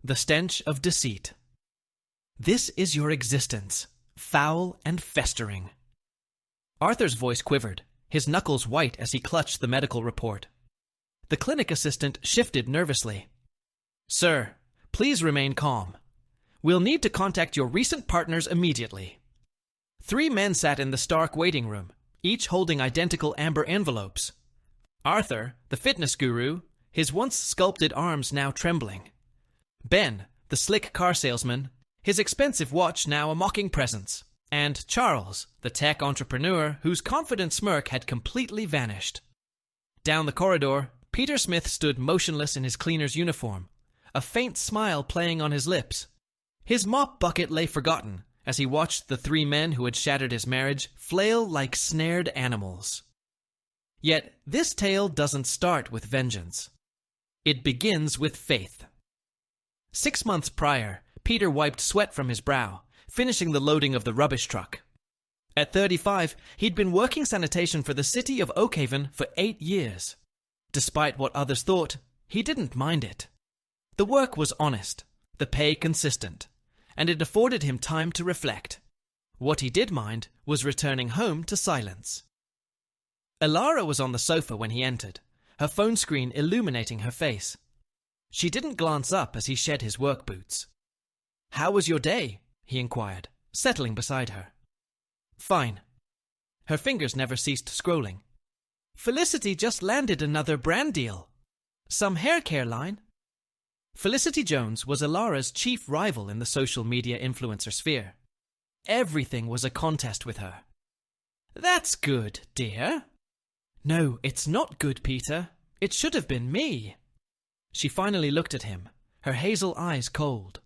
The stench of deceit. This is your existence, foul and festering. Arthur's voice quivered, his knuckles white as he clutched the medical report. The clinic assistant shifted nervously. Sir, please remain calm. We'll need to contact your recent partners immediately. 3 men sat in the stark waiting room, each holding identical amber envelopes. Arthur, the fitness guru, his once sculpted arms now trembling. Ben, the slick car salesman, his expensive watch now a mocking presence. And Charles, the tech entrepreneur whose confident smirk had completely vanished. Down the corridor, Peter Smith stood motionless in his cleaner's uniform, a faint smile playing on his lips. His mop bucket lay forgotten as he watched the 3 men who had shattered his marriage flail like snared animals. Yet this tale doesn't start with vengeance. It begins with faith. 6 months prior, Peter wiped sweat from his brow, finishing the loading of the rubbish truck. At 35, he'd been working sanitation for the city of Oakhaven for 8 years. Despite what others thought, he didn't mind it. The work was honest, the pay consistent, and it afforded him time to reflect. What he did mind was returning home to silence. Elara was on the sofa when he entered, her phone screen illuminating her face. She didn't glance up as he shed his work boots. "How was your day?" he inquired, settling beside her. "Fine." Her fingers never ceased scrolling. "Felicity just landed another brand deal. Some hair care line." Felicity Jones was Elara's chief rival in the social media influencer sphere. Everything was a contest with her. "That's good, dear." "No, it's not good, Peter. It should have been me." She finally looked at him, her hazel eyes cold.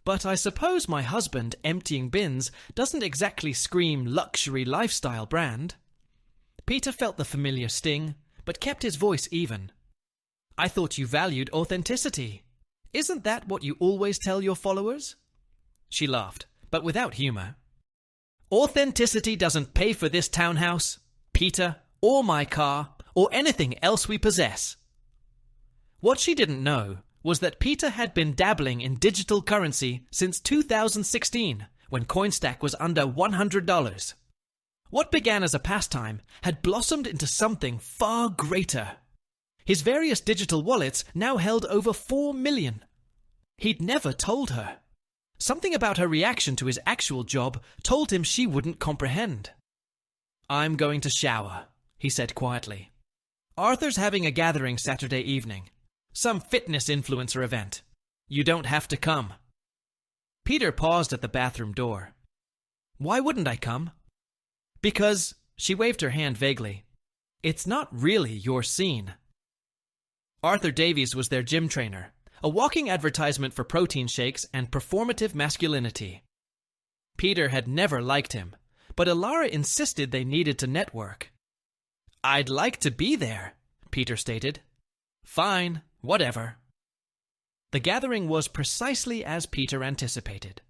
"But I suppose my husband emptying bins doesn't exactly scream luxury lifestyle brand." Peter felt the familiar sting, but kept his voice even. "I thought you valued authenticity. Isn't that what you always tell your followers?" She laughed, but without humor. "Authenticity doesn't pay for this townhouse, Peter, or my car, or anything else we possess." What she didn't know was that Peter had been dabbling in digital currency since 2016, when CoinStack was under $100. What began as a pastime had blossomed into something far greater. His various digital wallets now held over 4 million. He'd never told her. Something about her reaction to his actual job told him she wouldn't comprehend. "I'm going to shower," he said quietly. "Arthur's having a gathering Saturday evening. Some fitness influencer event. You don't have to come." Peter paused at the bathroom door. "Why wouldn't I come?" "Because," she waved her hand vaguely, "it's not really your scene." Arthur Davies was their gym trainer, a walking advertisement for protein shakes and performative masculinity. Peter had never liked him, but Elara insisted they needed to network. "I'd like to be there," Peter stated. "Fine, whatever." The gathering was precisely as Peter anticipated.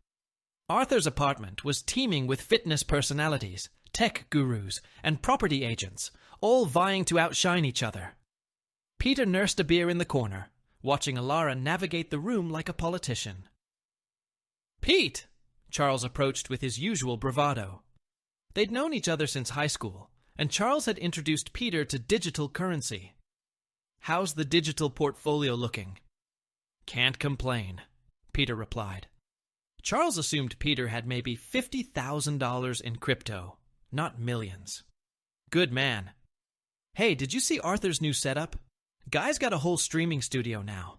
Arthur's apartment was teeming with fitness personalities, tech gurus, and property agents, all vying to outshine each other. Peter nursed a beer in the corner, watching Elara navigate the room like a politician. "Pete!" Charles approached with his usual bravado. They'd known each other since high school, and Charles had introduced Peter to digital currency. "How's the digital portfolio looking?" "Can't complain," Peter replied. Charles assumed Peter had maybe $50,000 in crypto, not millions. "Good man. Hey, did you see Arthur's new setup? Guy's got a whole streaming studio now."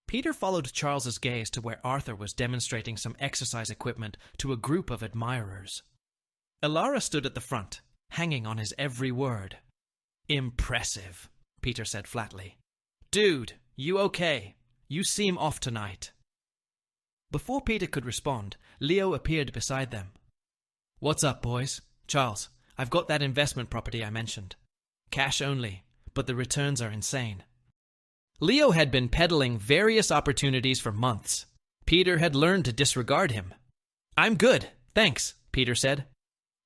Peter followed Charles's gaze to where Arthur was demonstrating some exercise equipment to a group of admirers. Elara stood at the front, hanging on his every word. "Impressive," Peter said flatly. "Dude, you okay? You seem off tonight." Before Peter could respond, Leo appeared beside them. "What's up, boys? Charles, I've got that investment property I mentioned. Cash only, but the returns are insane." Leo had been peddling various opportunities for months. Peter had learned to disregard him. "I'm good, thanks," Peter said.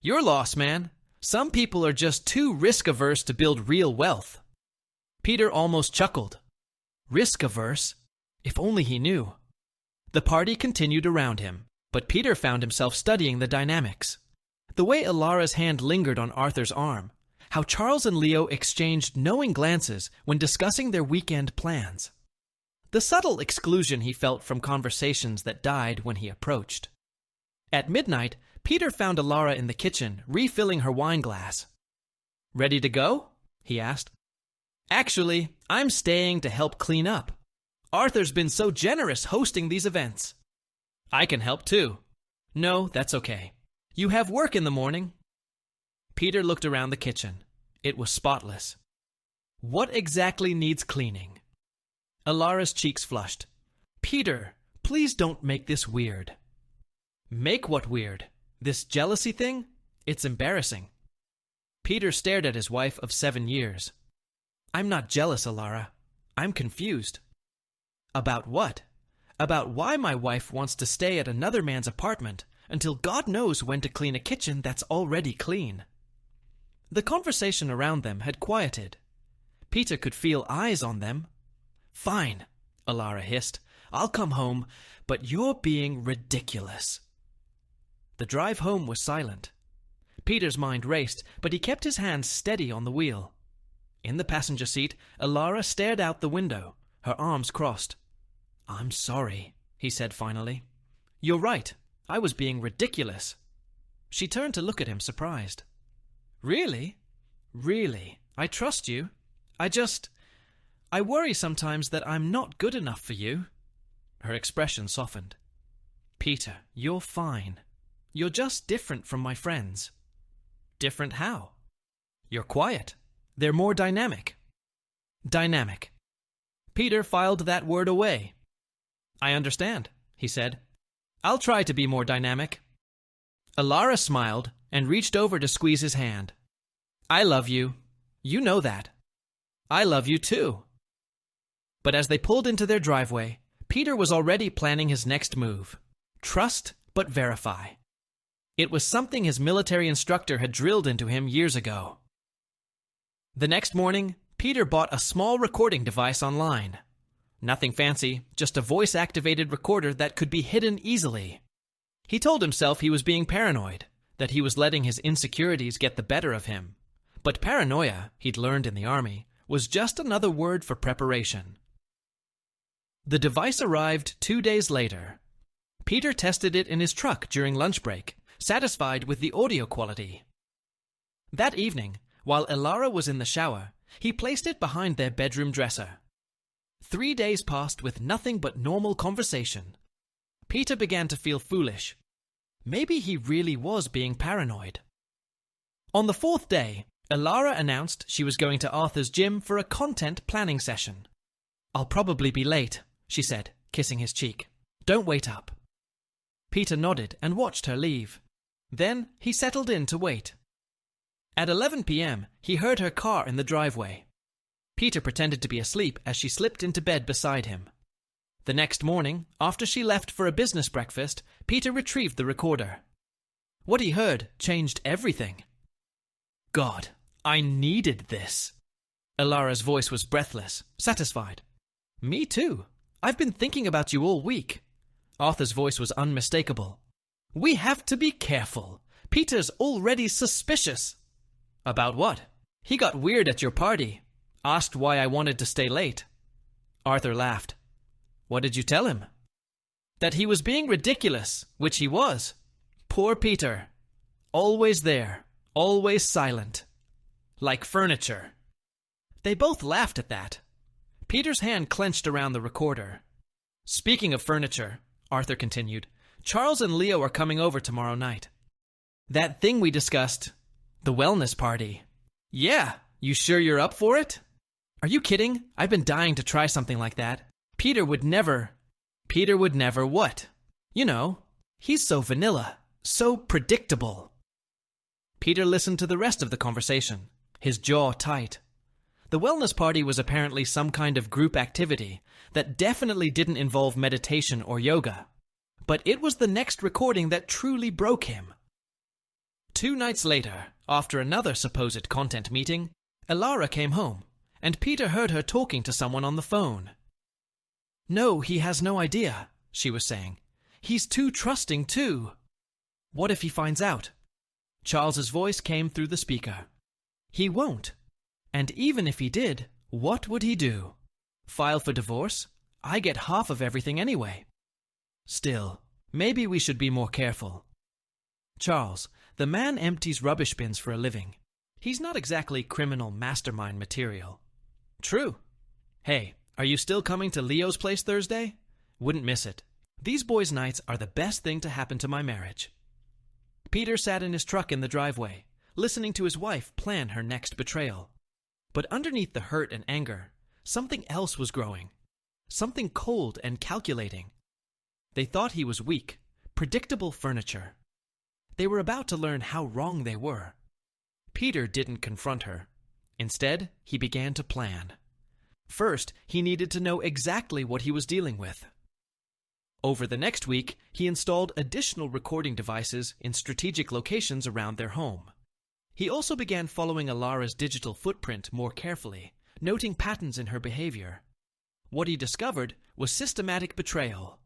"Your loss, man. Some people are just too risk-averse to build real wealth." Peter almost chuckled. Risk-averse? If only he knew. The party continued around him, but Peter found himself studying the dynamics. The way Elara's hand lingered on Arthur's arm, how Charles and Leo exchanged knowing glances when discussing their weekend plans. The subtle exclusion he felt from conversations that died when he approached. At midnight, Peter found Elara in the kitchen, refilling her wine glass. "Ready to go?" he asked. "Actually, I'm staying to help clean up. Arthur's been so generous hosting these events." "I can help too." "No, that's okay. You have work in the morning." Peter looked around the kitchen. It was spotless. What exactly needs cleaning? Elara's cheeks flushed. "Peter, please don't make this weird." "Make what weird? This jealousy thing? It's embarrassing." Peter stared at his wife of 7 years. "I'm not jealous, Elara. I'm confused." "About what? About why my wife wants to stay at another man's apartment until God knows when to clean a kitchen that's already clean." The conversation around them had quieted. Peter could feel eyes on them. "Fine," Elara hissed. "I'll come home, but you're being ridiculous." The drive home was silent. Peter's mind raced, but he kept his hands steady on the wheel. In the passenger seat, Elara stared out the window, her arms crossed. "I'm sorry," he said finally. "You're right. I was being ridiculous." She turned to look at him, surprised. "Really? Really? I trust you. I worry sometimes that I'm not good enough for you." Her expression softened. "Peter, you're fine. You're just different from my friends." "Different how?" "You're quiet. They're more dynamic." "Dynamic." Peter filed that word away. "I understand," he said. "I'll try to be more dynamic." Elara smiled and reached over to squeeze his hand. "I love you. You know that." "I love you too." But as they pulled into their driveway, Peter was already planning his next move. Trust but verify. It was something his military instructor had drilled into him years ago. The next morning, Peter bought a small recording device online. Nothing fancy, just a voice-activated recorder that could be hidden easily. He told himself he was being paranoid, that he was letting his insecurities get the better of him. But paranoia, he'd learned in the army, was just another word for preparation. The device arrived 2 days later. Peter tested it in his truck during lunch break, satisfied with the audio quality. That evening, while Elara was in the shower, he placed it behind their bedroom dresser. 3 days passed with nothing but normal conversation. Peter began to feel foolish. Maybe he really was being paranoid. On the 4th day, Elara announced she was going to Arthur's gym for a content planning session. "I'll probably be late," she said, kissing his cheek. "Don't wait up." Peter nodded and watched her leave. Then he settled in to wait. At 11 p.m., he heard her car in the driveway. Peter pretended to be asleep as she slipped into bed beside him. The next morning, after she left for a business breakfast, Peter retrieved the recorder. What he heard changed everything. "God, I needed this." Elara's voice was breathless, satisfied. "Me too. I've been thinking about you all week." Arthur's voice was unmistakable. "We have to be careful. Peter's already suspicious." "About what?" "He got weird at your party. Asked why I wanted to stay late." Arthur laughed. "What did you tell him?" "That he was being ridiculous, which he was. Poor Peter. Always there, always silent. Like furniture." They both laughed at that. Peter's hand clenched around the recorder. "Speaking of furniture," Arthur continued, "Charles and Leo are coming over tomorrow night. That thing we discussed, the wellness party. Yeah, you sure you're up for it?" "Are you kidding? I've been dying to try something like that. Peter would never what? You know, he's so vanilla, so predictable." Peter listened to the rest of the conversation, his jaw tight. The wellness party was apparently some kind of group activity that definitely didn't involve meditation or yoga. But it was the next recording that truly broke him. 2 nights later, after another supposed content meeting, Elara came home, and Peter heard her talking to someone on the phone. No, he has no idea, she was saying. He's too trusting, too. What if he finds out? Charles's voice came through the speaker. He won't. And even if he did, what would he do? File for divorce? I get half of everything anyway. Still, maybe we should be more careful. Charles, the man empties rubbish bins for a living. He's not exactly criminal mastermind material. True. Hey, are you still coming to Leo's place Thursday? Wouldn't miss it. These boys' nights are the best thing to happen to my marriage. Peter sat in his truck in the driveway, listening to his wife plan her next betrayal. But underneath the hurt and anger, something else was growing. Something cold and calculating. They thought he was weak, predictable furniture. They were about to learn how wrong they were. Peter didn't confront her. Instead, he began to plan. First, he needed to know exactly what he was dealing with. Over the next week, he installed additional recording devices in strategic locations around their home. He also began following Elara's digital footprint more carefully, noting patterns in her behavior. What he discovered was systematic betrayal.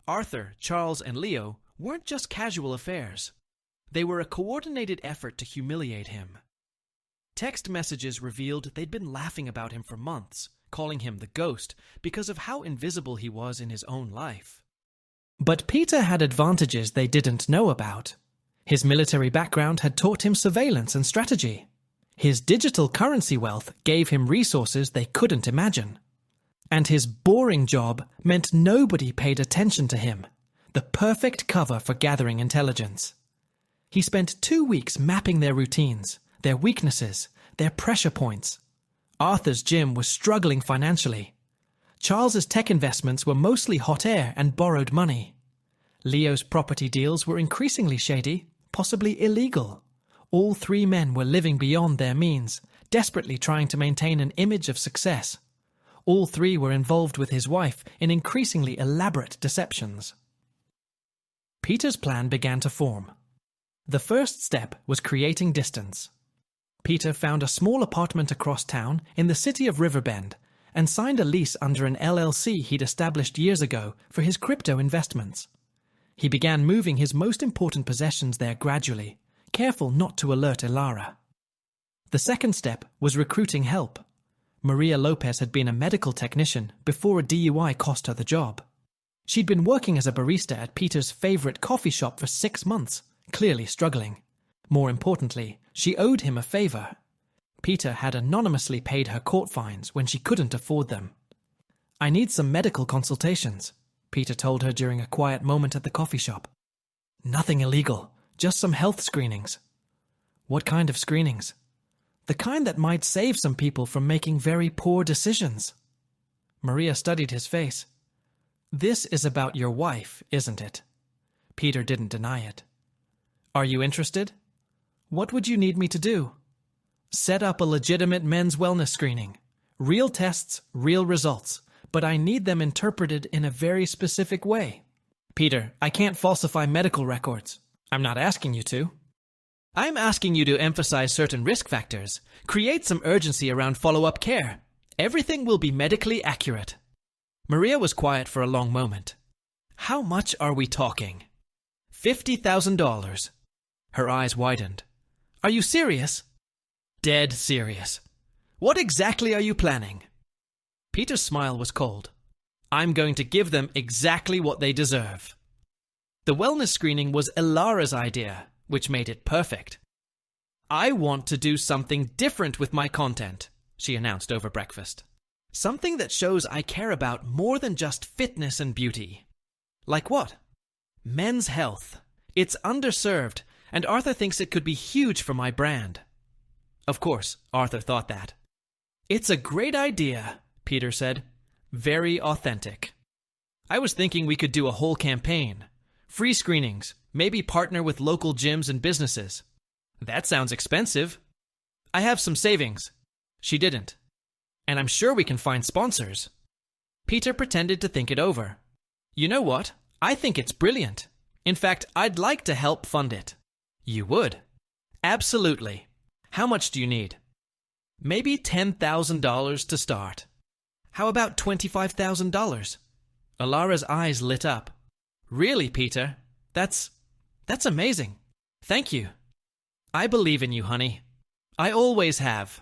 Arthur, Charles, and Leo weren't just casual affairs. They were a coordinated effort to humiliate him. Text messages revealed they'd been laughing about him for months, calling him the ghost because of how invisible he was in his own life. But Peter had advantages they didn't know about. His military background had taught him surveillance and strategy. His digital currency wealth gave him resources they couldn't imagine. And his boring job meant nobody paid attention to him, the perfect cover for gathering intelligence. He spent 2 weeks mapping their routines, their weaknesses, their pressure points. Arthur's gym was struggling financially. Charles's tech investments were mostly hot air and borrowed money. Leo's property deals were increasingly shady, possibly illegal. All three men were living beyond their means, desperately trying to maintain an image of success. All three were involved with his wife in increasingly elaborate deceptions. Peter's plan began to form. The first step was creating distance. Peter found a small apartment across town in the city of Riverbend and signed a lease under an LLC he'd established years ago for his crypto investments. He began moving his most important possessions there gradually, careful not to alert Elara. The second step was recruiting help. Maria Lopez had been a medical technician before a DUI cost her the job. She'd been working as a barista at Peter's favorite coffee shop for 6 months, clearly struggling. More importantly, she owed him a favor. Peter had anonymously paid her court fines when she couldn't afford them. "I need some medical consultations," Peter told her during a quiet moment at the coffee shop. "Nothing illegal, just some health screenings." "What kind of screenings?" "The kind that might save some people from making very poor decisions." Maria studied his face. "This is about your wife, isn't it?" Peter didn't deny it. "Are you interested?" "What would you need me to do?" "Set up a legitimate men's wellness screening. Real tests, real results, but I need them interpreted in a very specific way." "Peter, I can't falsify medical records." "I'm not asking you to. I'm asking you to emphasize certain risk factors, create some urgency around follow-up care. Everything will be medically accurate." Maria was quiet for a long moment. "How much are we talking?" $50,000. Her eyes widened. "Are you serious?" "Dead serious. What exactly are you planning?" Peter's smile was cold. "I'm going to give them exactly what they deserve." The wellness screening was Elara's idea, which made it perfect. "I want to do something different with my content," she announced over breakfast. "Something that shows I care about more than just fitness and beauty." "Like what?" "Men's health. It's underserved, and Arthur thinks it could be huge for my brand." Of course, Arthur thought that. "It's a great idea," Peter said. "Very authentic. I was thinking we could do a whole campaign. Free screenings, maybe partner with local gyms and businesses." "That sounds expensive." "I have some savings." She didn't. "And I'm sure we can find sponsors." Peter pretended to think it over. "You know what? I think it's brilliant. In fact, I'd like to help fund it." "You would?" "Absolutely. How much do you need?" "Maybe $10,000 to start." "How about $25,000? Elara's eyes lit up. Really, Peter? That's amazing. Thank you. I believe in you, honey. I always have.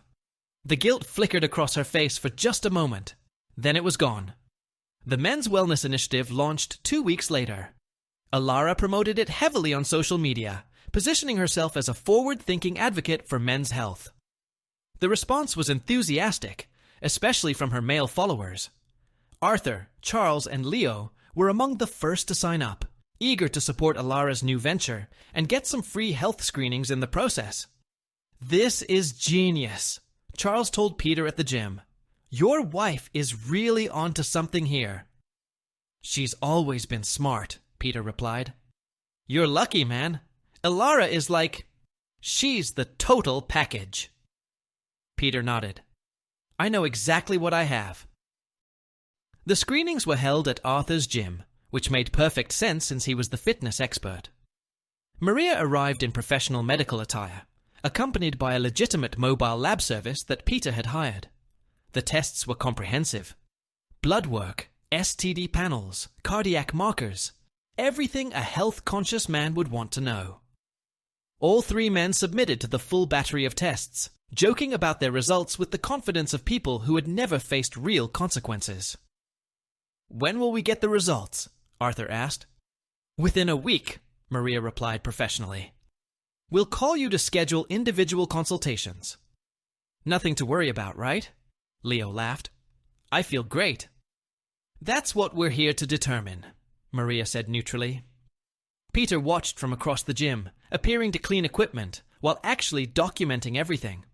The guilt flickered across her face for just a moment. Then it was gone. The Men's Wellness Initiative launched 2 weeks later. Elara promoted it heavily on social media, positioning herself as a forward-thinking advocate for men's health. The response was enthusiastic, especially from her male followers. Arthur, Charles, and Leo were among the first to sign up, eager to support Elara's new venture and get some free health screenings in the process. "This is genius," Charles told Peter at the gym. "Your wife is really onto something here." "She's always been smart," Peter replied. "You're lucky, man. Elara is she's the total package." Peter nodded. "I know exactly what I have." The screenings were held at Arthur's gym, which made perfect sense since he was the fitness expert. Maria arrived in professional medical attire, accompanied by a legitimate mobile lab service that Peter had hired. The tests were comprehensive. Blood work, STD panels, cardiac markers, everything a health-conscious man would want to know. All 3 men submitted to the full battery of tests, joking about their results with the confidence of people who had never faced real consequences. "When will we get the results?" Arthur asked. "Within a week," Maria replied professionally. "We'll call you to schedule individual consultations." "Nothing to worry about, right?" Leo laughed. "I feel great." "That's what we're here to determine," Maria said neutrally. Peter watched from across the gym, appearing to clean equipment, while actually documenting everything.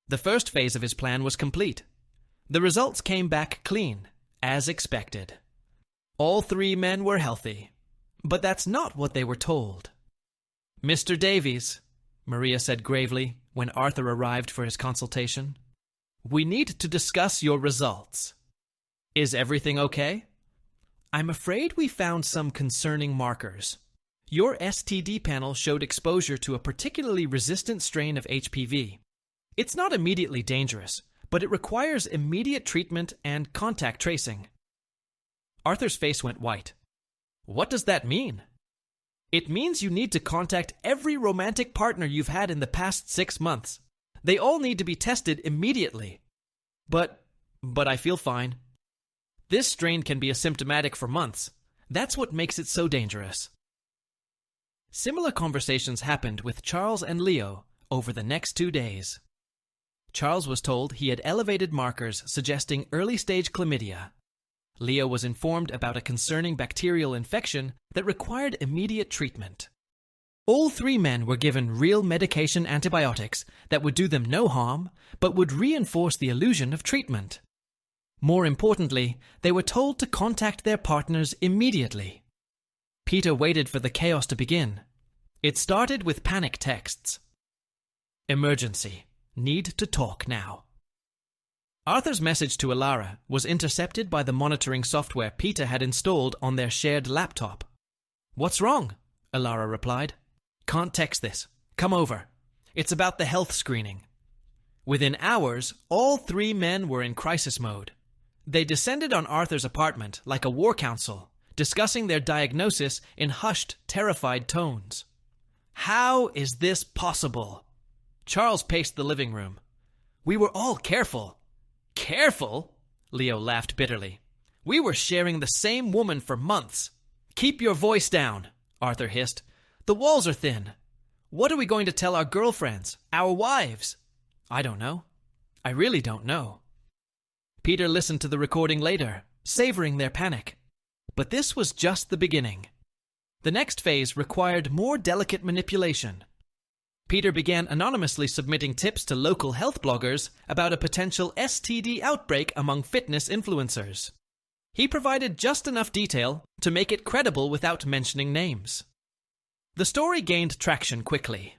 The first phase of his plan was complete. The results came back clean, as expected. All 3 men were healthy, but that's not what they were told. "Mr. Davies," Maria said gravely when Arthur arrived for his consultation, "we need to discuss your results. Is everything okay?" "I'm afraid we found some concerning markers. Your STD panel showed exposure to a particularly resistant strain of HPV. It's not immediately dangerous, but it requires immediate treatment and contact tracing." Arthur's face went white. "What does that mean?" "It means you need to contact every romantic partner you've had in the past 6 months. They all need to be tested immediately." But I feel fine." "This strain can be asymptomatic for months. That's what makes it so dangerous." Similar conversations happened with Charles and Leo over the next 2 days. Charles was told he had elevated markers suggesting early-stage chlamydia. Leo was informed about a concerning bacterial infection that required immediate treatment. All 3 men were given real medication antibiotics that would do them no harm, but would reinforce the illusion of treatment. More importantly, they were told to contact their partners immediately. Peter waited for the chaos to begin. It started with panic texts. "Emergency. Need to talk now." Arthur's message to Elara was intercepted by the monitoring software Peter had installed on their shared laptop. "What's wrong?" Elara replied. "Can't text this. Come over. It's about the health screening." Within hours, all 3 men were in crisis mode. They descended on Arthur's apartment like a war council, discussing their diagnosis in hushed, terrified tones. "How is this possible?" Charles paced the living room. "We were all careful." "Careful?" Leo laughed bitterly. "We were sharing the same woman for months." "Keep your voice down," Arthur hissed. "The walls are thin. What are we going to tell our girlfriends, our wives?" "I don't know. I really don't know." Peter listened to the recording later, savoring their panic. But this was just the beginning. The next phase required more delicate manipulation. Peter began anonymously submitting tips to local health bloggers about a potential STD outbreak among fitness influencers. He provided just enough detail to make it credible without mentioning names. The story gained traction quickly.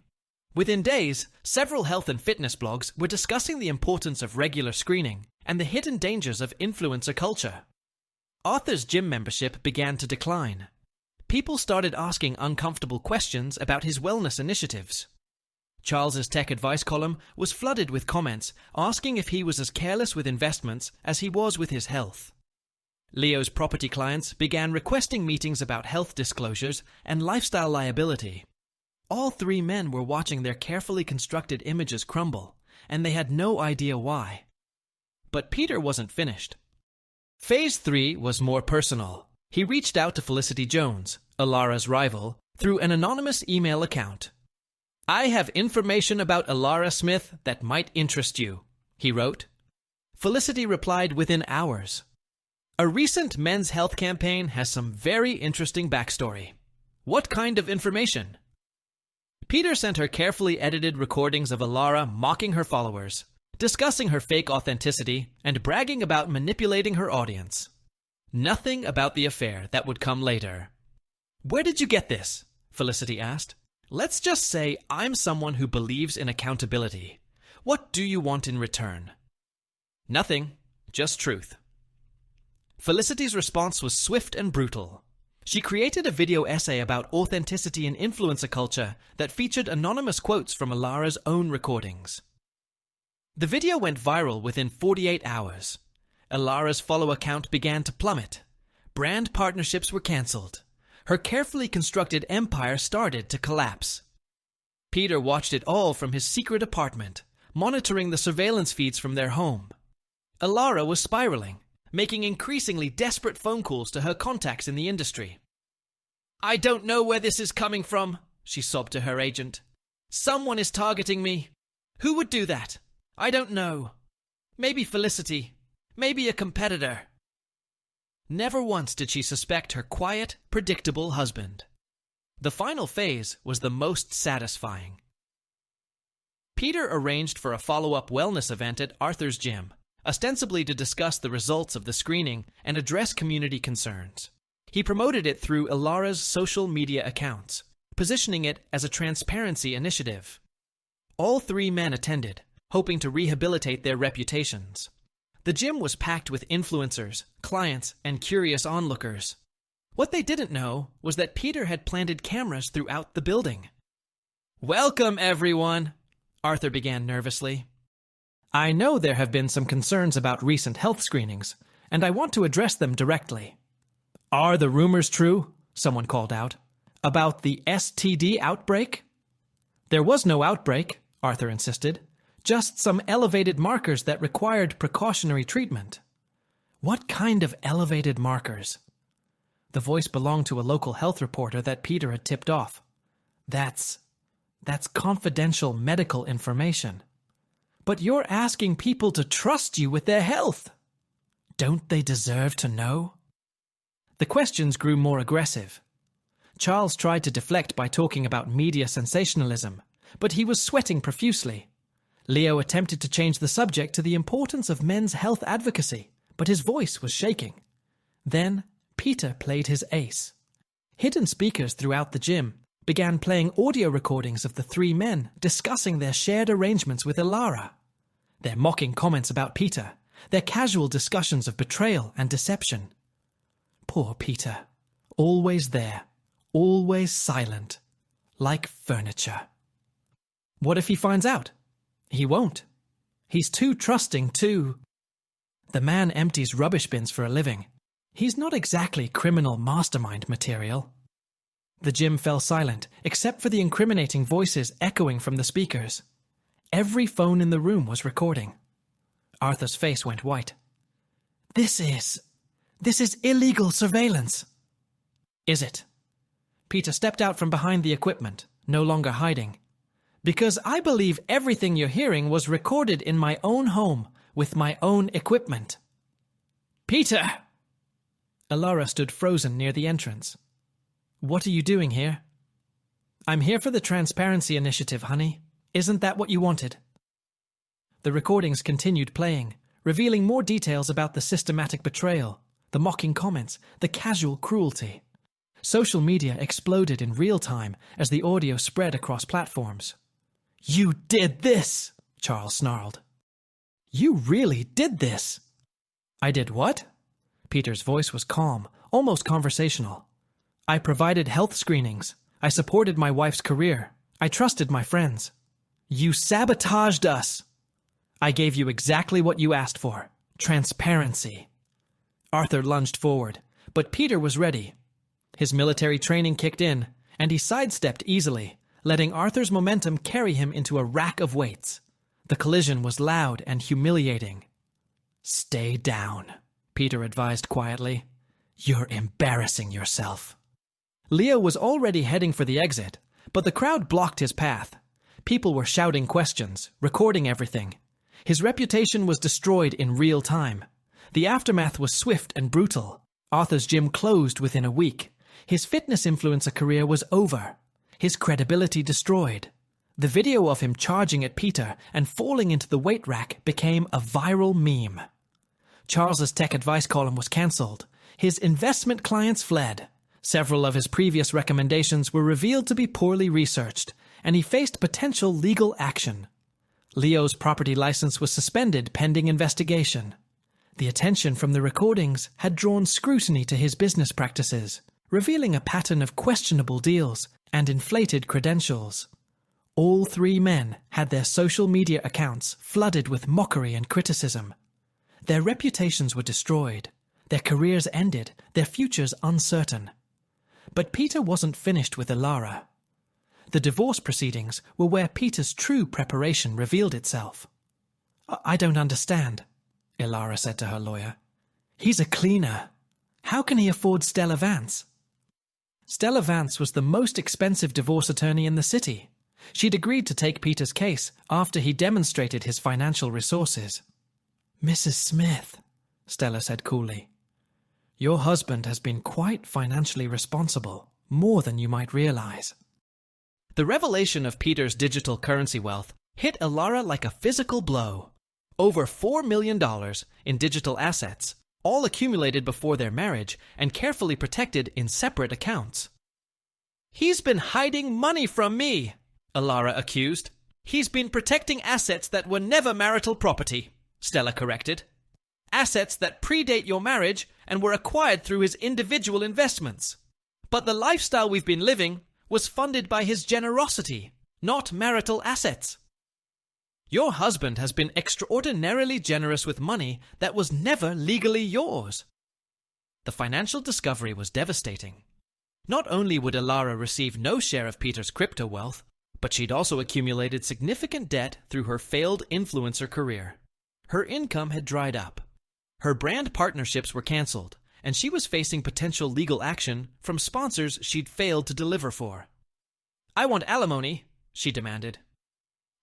Within days, several health and fitness blogs were discussing the importance of regular screening and the hidden dangers of influencer culture. Arthur's gym membership began to decline. People started asking uncomfortable questions about his wellness initiatives. Charles's tech advice column was flooded with comments asking if he was as careless with investments as he was with his health. Leo's property clients began requesting meetings about health disclosures and lifestyle liability. All three men were watching their carefully constructed images crumble, and they had no idea why. But Peter wasn't finished. Phase 3 was more personal. He reached out to Felicity Jones, Elara's rival, through an anonymous email account. "I have information about Elara Smith that might interest you," he wrote. Felicity replied within hours. "A recent men's health campaign has some very interesting backstory. What kind of information?" Peter sent her carefully edited recordings of Elara mocking her followers, discussing her fake authenticity, and bragging about manipulating her audience. Nothing about the affair that would come later. "Where did you get this?" Felicity asked. "Let's just say I'm someone who believes in accountability. What do you want in return?" "Nothing, just truth." Felicity's response was swift and brutal. She created a video essay about authenticity in influencer culture that featured anonymous quotes from Elara's own recordings. The video went viral within 48 hours. Elara's follower count began to plummet. Brand partnerships were cancelled. Her carefully constructed empire started to collapse. Peter watched it all from his secret apartment, monitoring the surveillance feeds from their home. Elara was spiraling, making increasingly desperate phone calls to her contacts in the industry. "I don't know where this is coming from," she sobbed to her agent. "Someone is targeting me. Who would do that? I don't know. Maybe Felicity. Maybe a competitor." Never once did she suspect her quiet, predictable husband. The final phase was the most satisfying. Peter arranged for a follow-up wellness event at Arthur's gym, ostensibly to discuss the results of the screening and address community concerns. He promoted it through Elara's social media accounts, positioning it as a transparency initiative. All three men attended, hoping to rehabilitate their reputations. The gym was packed with influencers, clients, and curious onlookers. What they didn't know was that Peter had planted cameras throughout the building. "Welcome, everyone," Arthur began nervously. "I know there have been some concerns about recent health screenings, and I want to address them directly." "Are the rumors true?" someone called out. "About the STD outbreak?" "There was no outbreak," Arthur insisted. "Just some elevated markers that required precautionary treatment." "What kind of elevated markers?" The voice belonged to a local health reporter that Peter had tipped off. That's confidential medical information." "But you're asking people to trust you with their health." "Don't they deserve to know?" The questions grew more aggressive. Charles tried to deflect by talking about media sensationalism, but he was sweating profusely. Leo attempted to change the subject to the importance of men's health advocacy, but his voice was shaking. Then Peter played his ace. Hidden speakers throughout the gym began playing audio recordings of the three men discussing their shared arrangements with Elara, their mocking comments about Peter, their casual discussions of betrayal and deception. Poor Peter, always there, always silent, like furniture. What if he finds out? He won't. He's too trusting, too. The man empties rubbish bins for a living. He's not exactly criminal mastermind material. The gym fell silent, except for the incriminating voices echoing from the speakers. Every phone in the room was recording. Arthur's face went white. This is illegal surveillance." "Is it?" Peter stepped out from behind the equipment, no longer hiding. "Because I believe everything you're hearing was recorded in my own home with my own equipment." "Peter!" Elara stood frozen near the entrance. "What are you doing here?" "I'm here for the Transparency Initiative, honey. Isn't that what you wanted?" The recordings continued playing, revealing more details about the systematic betrayal, the mocking comments, the casual cruelty. Social media exploded in real time as the audio spread across platforms. "You did this!" Charles snarled. "You really did this!" "I did what?" Peter's voice was calm, almost conversational. "I provided health screenings. I supported my wife's career. I trusted my friends." "You sabotaged us!" "I gave you exactly what you asked for. Transparency." Arthur lunged forward, but Peter was ready. His military training kicked in, and he sidestepped easily, letting Arthur's momentum carry him into a rack of weights. The collision was loud and humiliating. "Stay down," Peter advised quietly. "You're embarrassing yourself." Leo was already heading for the exit, but the crowd blocked his path. People were shouting questions, recording everything. His reputation was destroyed in real time. The aftermath was swift and brutal. Arthur's gym closed within a week. His fitness influencer career was over. His credibility destroyed. The video of him charging at Peter and falling into the weight rack became a viral meme. Charles's tech advice column was cancelled. His investment clients fled. Several of his previous recommendations were revealed to be poorly researched, and he faced potential legal action. Leo's property license was suspended pending investigation. The attention from the recordings had drawn scrutiny to his business practices, revealing a pattern of questionable deals and inflated credentials. All three men had their social media accounts flooded with mockery and criticism. Their reputations were destroyed, their careers ended, their futures uncertain. But Peter wasn't finished with Elara. The divorce proceedings were where Peter's true preparation revealed itself. "I don't understand," Elara said to her lawyer. "He's a cleaner. How can he afford Stella Vance?" Stella Vance was the most expensive divorce attorney in the city. She'd agreed to take Peter's case after he demonstrated his financial resources. "Mrs. Smith," Stella said coolly, "your husband has been quite financially responsible, more than you might realize." The revelation of Peter's digital currency wealth hit Elara like a physical blow. Over $4 million in digital assets, all accumulated before their marriage and carefully protected in separate accounts. "He's been hiding money from me," Elara accused. "He's been protecting assets that were never marital property," Stella corrected. "Assets that predate your marriage and were acquired through his individual investments. But the lifestyle we've been living was funded by his generosity, not marital assets. Your husband has been extraordinarily generous with money that was never legally yours." The financial discovery was devastating. Not only would Elara receive no share of Peter's crypto wealth, but she'd also accumulated significant debt through her failed influencer career. Her income had dried up. Her brand partnerships were cancelled, and she was facing potential legal action from sponsors she'd failed to deliver for. "I want alimony," she demanded.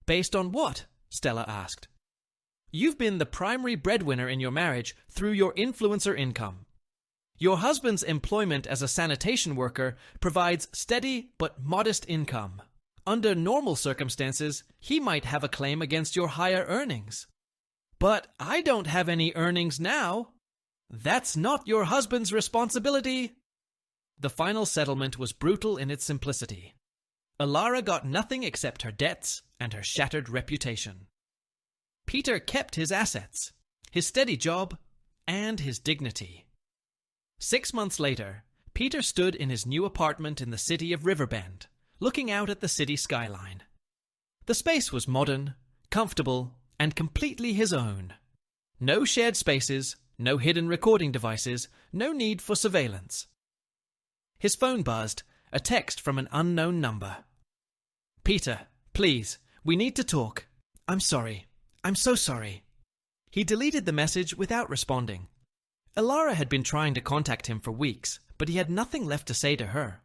"Based on what?" Stella asked. "You've been the primary breadwinner in your marriage through your influencer income. Your husband's employment as a sanitation worker provides steady but modest income. Under normal circumstances, he might have a claim against your higher earnings. But I don't have any earnings now. That's not your husband's responsibility." The final settlement was brutal in its simplicity. Elara got nothing except her debts and her shattered reputation. Peter kept his assets, his steady job, and his dignity. 6 months later, Peter stood in his new apartment in the city of Riverbend, looking out at the city skyline. The space was modern, comfortable, and completely his own. No shared spaces, no hidden recording devices, no need for surveillance. His phone buzzed, a text from an unknown number. "Peter, please, we need to talk. I'm sorry. I'm so sorry." He deleted the message without responding. Elara had been trying to contact him for weeks, but he had nothing left to say to her.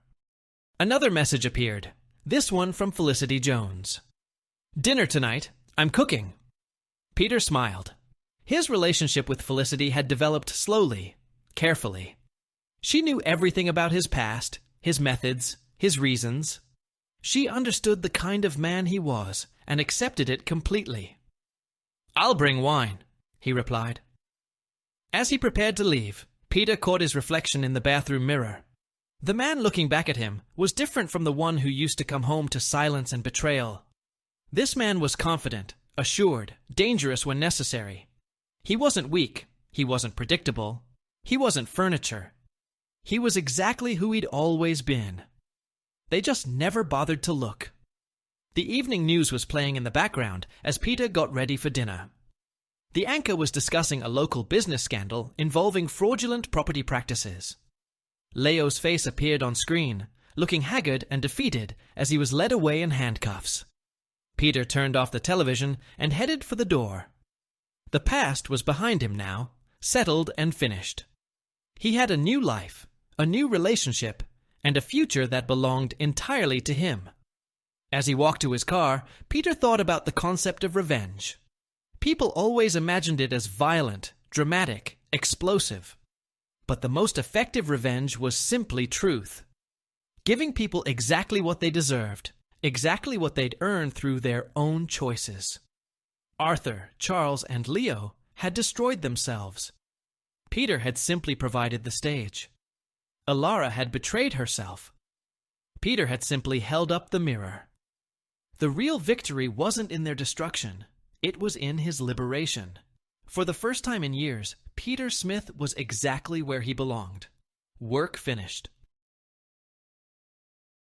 Another message appeared, this one from Felicity Jones. "Dinner tonight. I'm cooking." Peter smiled. His relationship with Felicity had developed slowly, carefully. She knew everything about his past, his methods, his reasons. She understood the kind of man he was and accepted it completely. "I'll bring wine," he replied. As he prepared to leave, Peter caught his reflection in the bathroom mirror. The man looking back at him was different from the one who used to come home to silence and betrayal. This man was confident, assured, dangerous when necessary. He wasn't weak, he wasn't predictable, he wasn't furniture. He was exactly who he'd always been. They just never bothered to look. The evening news was playing in the background as Peter got ready for dinner. The anchor was discussing a local business scandal involving fraudulent property practices. Leo's face appeared on screen, looking haggard and defeated as he was led away in handcuffs. Peter turned off the television and headed for the door. The past was behind him now, settled and finished. He had a new life, a new relationship, and a future that belonged entirely to him. As he walked to his car, Peter thought about the concept of revenge. People always imagined it as violent, dramatic, explosive. But the most effective revenge was simply truth. Giving people exactly what they deserved, exactly what they'd earned through their own choices. Arthur, Charles, and Leo had destroyed themselves. Peter had simply provided the stage. Elara had betrayed herself. Peter had simply held up the mirror. The real victory wasn't in their destruction. It was in his liberation. For the first time in years, Peter Smith was exactly where he belonged. Work finished.